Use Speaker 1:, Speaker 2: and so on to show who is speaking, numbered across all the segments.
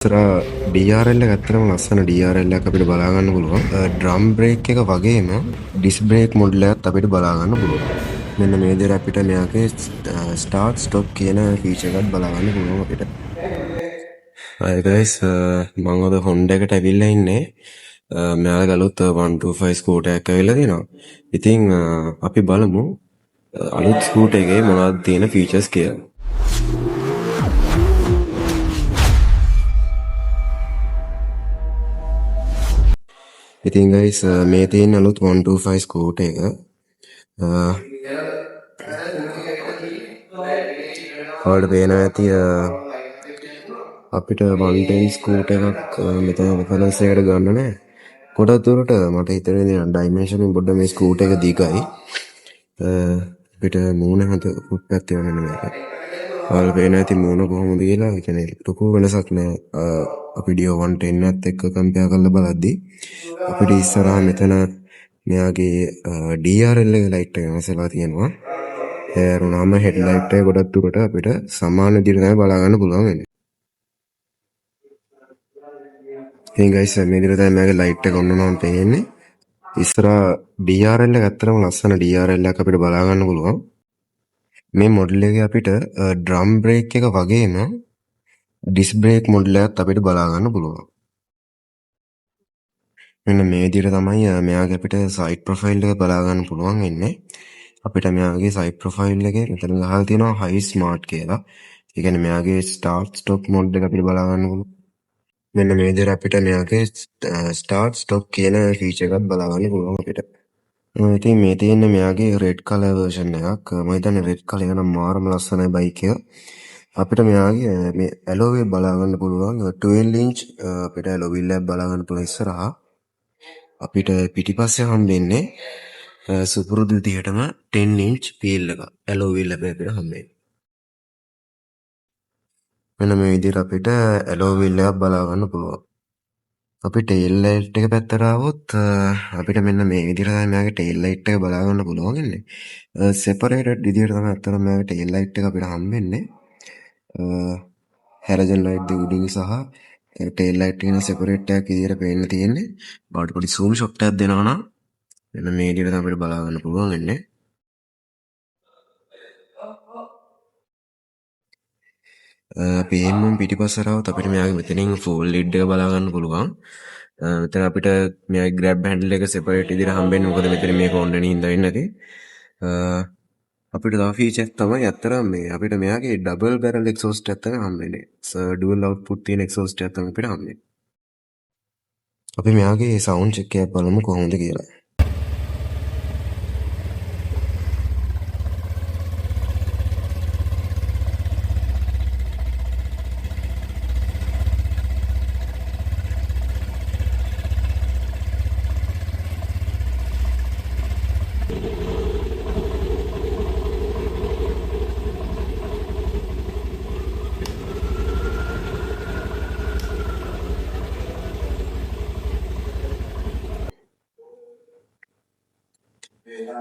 Speaker 1: DRL එක ඇත්තටම ලස්සන DRL එකක් අපිට බලා ගන්න පුළුවන්. ඩ්‍රම් බ්‍රේක් එක වගේම ඩිස්ක් බ්‍රේක් මොඩල් එකත් අපිට බලා ගන්න පුළුවන්. මෙන්න මේ විදිහට අපිට මෙයාගේ ස්ටාර්ට් ස්ටොප් කියන ෆීචර් එකත් බලා ගන්න පුළුවන් අපිට. Hi guys, මම අද Honda එකට ඇවිල්ලා ඉන්නේ. මෙයාලා ගලුත් 125 ස්කූටර් එකක් ඇවිල්ලා තියෙනවා. ඉතින් අපි බලමු අලුත් ස්කූටර් එකේ මොනවද තියෙන ෆීචර්ස් කියලා. ඉතින් guys මේ තියෙන අලුත් 125 ස්කූටර් එක ඔයාලට පේනවා ඇති අපිට 110 ස්කූටර් එකක් මෙතන රෙෆරන්ස් එකට ගන්න නැහැ. ගොඩක් දුරට මට හිතෙන්නේ ඩයිමෙන්ෂන් පොඩ්ඩක් මේ ස්කූටර් එක දිගයි. අපිට මූණ හද ෆුට් පැත්තේ යන මේක. ඔයාලට පේනවා ඇති මූණ කොහොමද කියලා. ඒ කියන්නේ ලොකු වෙනසක් නැහැ. අපි ඩියෝ 110ත් එක්ක කම්පෙයාර් කරලා බලද්දි අපිට ඉස්සරහා මෙතන මෙයාගේ DRL එක ලයිට් එක වෙනසලා තියෙනවා. ඒ වුණාම හෙඩ් ලයිට් එක ගොඩක් දුරට අපිට සමාන විදිහට තමයි බලා ගන්න පුළුවන් වෙන්නේ. ඉතින් guys මේ විදිහට තමයි මෙයාගේ ලයිට් එක ඔන්න නම් පේන්නේ. ඉස්සරහා DRL එක ඇත්තටම ලස්සන DRL එකක් අපිට බලා ගන්න පුළුවන්. මේ මොඩල් එකේ අපිට ඩ්‍රම් බ්‍රේක් එක වගේම ඩිස්ක් බ්‍රේක් මොඩල් එකත් අපිට බලා ගන්න පුළුවන්. මෙන්න මේ විදිහට තමයි මෙයාගේ අපිට සයිඩ් ප්‍රොෆයිල් එක බලා ගන්න පුළුවන් වෙන්නේ. අපිට මෙයාගේ සයිඩ් ප්‍රොෆයිල් එකේ මෙතන ගහලා තියෙනවා හයි ස්මාර්ට් කියලා. ඒ කියන්නේ මෙයාගේ ස්ටාර්ට් ස්ටොප් මොඩ් එක අපිට බලා ගන්න පුළුවන්. මෙන්න මේ විදිහට අපිට මෙයාගේ ස්ටාර්ට් ස්ටොප් කියන ෆීචර් එකත් බලා ගන්න පුළුවන් අපිට. ඉතින් මේ තියෙන්නේ මෙයාගේ රෙඩ් කලර් වර්ෂන් එකක්. මම හිතන්නේ රෙඩ් කලර් එක නම් මාරම ලස්සනයි බයික් එක. අපිට මෙයාගේ මේ ඇලෝ වීල් බලා ගන්න පුළුවන් 12 ඉන්ච් අපිට ඇලෝ වීල් එකක් බලා ගන්න පුළුවන් ඉස්සරහා. අපිට පිටිපස්සේ හම්බෙන්නේ සුපුරුදු විදිහටම 10 ඉන්ච් වීල් එක ඇලෝ වීල් එක අපිට හම්බෙන්නේ. මෙන්න මේ විදිහට අපිට ඇලෝ වීල් එකක් බලා ගන්න පුළුවන්. අපි ටේල් ලයිට් එක පැත්තට ආවොත් අපිට මෙන්න මේ විදිහට තමයි මෙයාගේ ටේල් ලයිට් එක බලා ගන්න පුළුවන් ඉන්නේ. සෙපරේටඩ් විදිහට තමයි අතන මෙයාගේ ටේල් ලයිට් එක අපිට හම්බෙන්නේ. හැලජන් ලයිට් දෙක උඩින් සහ ටේල් ලයිට් එක සෙපරේට් එකක් විදිහට පේන්න තියෙන්නේ. බාට පොඩි zoom shot එකක් දෙනවා නම් මෙන්න මේ විදිහට තමයි අපිට බලා ගන්න පුළුවන් වෙන්නේ. අපි එහෙමම පිටිපස්සට આવත් අපිට මෙයාගේ මෙතනින් ෆුල් ලිඩ් එක බලා ගන්න පුළුවන්. මෙතන අපිට මෙයාගේ ග්‍රැබ් හැන්ඩල් එක සෙපරේට් විදිහට හම්බෙන්නේ. මොකද මෙතන මේක ඕන්ලයින් හින්දා වෙන්නේ නැති. අපිට තව ෆීචර් එකක් තමයි අත්‍තරම් මේ අපිට මෙයාගේ ඩබල් බැරල් එක්සෝස්ට් එකක් තමයි හම්බෙන්නේ. ඩුවල් අවුට්පුට් තියෙන එක්සෝස්ට් එකක් තමයි අපිට හම්බෙන්නේ. අපි මෙයාගේ සවුන්ඩ් චෙක් එකක් බලමු කොහොමද කියලා.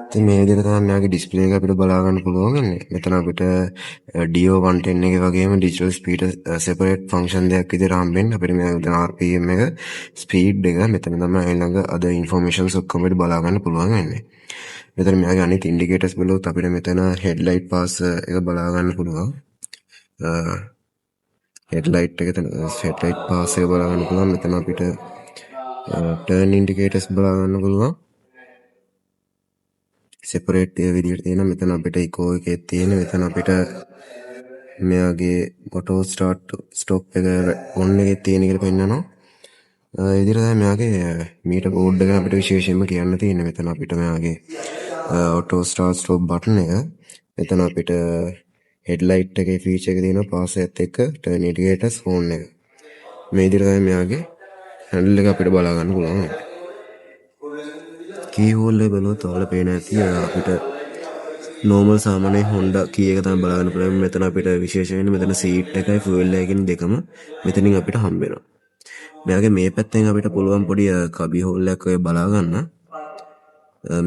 Speaker 1: ඉතින් මේ විදිහට තමයි මෙයාගේ ඩිස්ප්ලේ එක අපිට බලා ගන්න පුළුවන් වෙන්නේ. මෙතන අපිට ඩියෝ 110 එකේ වගේම ඩිජිටල් ස්පීඩ් සෙපරේට් ෆන්ක්ෂන් දෙකක් විදිහට හම්බෙන්නේ. අපිට මෙතන RPM එක ස්පීඩ් එක මෙතන තමයි ඊළඟ අද ඉන්ෆෝමේෂන්ස් ඔක්කොම අපිට බලා ගන්න පුළුවන් වෙන්නේ. මෙතන මෙයාගේ අනිත් ඉන්ඩිකේටර්ස් බලුවොත් අපිට මෙතන හෙඩ්ලයිට් පාස් එක බලා ගන්න පුළුවන්. හෙඩ්ලයිට් එක හෙඩ්ලයිට් පාස් එක බලා ගන්න පුළුවන්. මෙතන අපිට ටර්න් ඉන්ඩිකේටර්ස් බලා ගන්න පුළුවන්. සෙපරේට් විදිහට තියෙන මෙතන අපිට ඉකෝ එකේ තියෙන මෙතන අපිට මෙයාගේ ඔටෝ ස්ටාර්ට් ස්ටොප් එක ඔන් එකේ තියෙන කියලා පෙන්නනවා. ඒ විදිහට තමයි මෙයාගේ මීටර් කෝඩ් එක අපිට විශේෂයෙන්ම කියන්න තියෙන්නේ. මෙතන අපිට මෙයාගේ ඔටෝ ස්ටාර්ට් ස්ටොප් බටන් එක මෙතන අපිට හෙඩ්ලයිට් එකේ ෆීචර් එක තියෙනවා පාස් එකත් එක්ක ටර්න් ඉන්ඩිකේටර්ස් ෆෝන් එක. මේ විදිහට තමයි මෙයාගේ හැන්ඩල් එක අපිට බලා ගන්න පුළුවන්. කී හෝල් එක බලුවොත් ඔයාලට පේන ඇති අපිට නෝමල් සාමාන්‍ය Honda කී එක තමයි බලා ගන්න පුළුවන්. මෙතන අපිට විශේෂ වෙන්නේ මෙතන සීට් එකයි ෆුවල් එකකින් දෙකම මෙතනින් අපිට හම්බ වෙනවා. මෙයාගේ මේ පැත්තෙන් අපිට පුළුවන් පොඩි කබි හෝල් එකක් ඔය බලා ගන්න.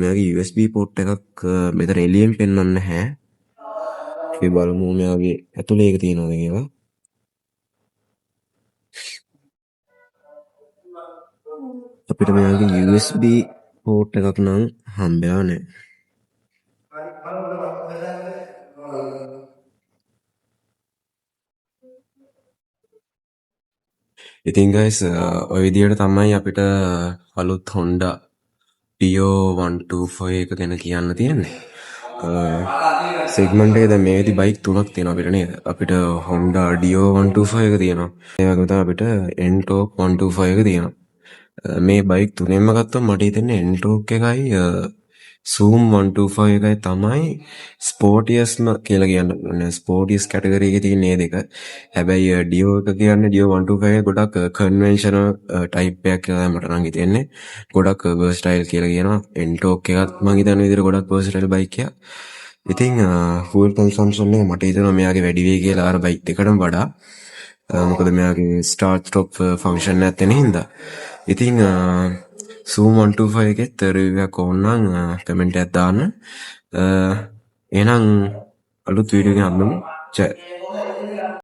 Speaker 1: මෙයාගේ USB පෝට් එකක් මෙතන එළියෙන් පෙන්වන්නේ නැහැ. අපි බලමු මෙයාගේ ඇතුලේ එක තියෙනවද කියලා. අපිට මෙයාගේ USB port එකක් නම් හම්බෙලා නැහැ. ඉතින් guys ඔය විදිහට තමයි අපිට අලුත් Honda Dio 125 එක ගැන කියන්න තියෙන්නේ. සෙග්මන්ට් එකේ දැන් මේකෙදි බයික් තුනක් තියෙනවා අපිට නේද? අපිට Honda Dio 125 එක තියෙනවා. ඒ වගේම තමයි අපිට N-Torq 125 එක තියෙනවා. මේ බයික් තුනෙන්ම ගත්තොත් මට හිතෙන්නේ N-Torq එකයි Zoom 125 එකයි තමයි ස්පෝටියස්ම කියලා කියන්න. ස්පෝටියස් කැටගරි එකේ තියෙන මේ දෙක. හැබැයි Dio එක කියන්නේ Dio 125 එක ගොඩක් කන්වෙන්ෂනල් ටයිප් එකක් කියලා මට නම් හිතෙන්නේ. ගොඩක් versatile කියලා කියනවා. N-Torq එකත් මම හිතන විදිහට ගොඩක් versatile බයික් එකක්. ඉතින් fuel consumption එක මට හිතෙනවා මෙයාගේ වැඩි වෙයි කියලා අර බයික් දෙකටම වඩා. මොකද මෙයාගේ start stop function එකක් තියෙන හින්දා. ඉතින් Zoom 125 එකෙත් රිවිව් එකක් ඕන නම් කමෙන්ට් එකක් දාන්න. එහෙනම් අලුත් වීඩියෝ එකක් හම්බෙමු. ජය.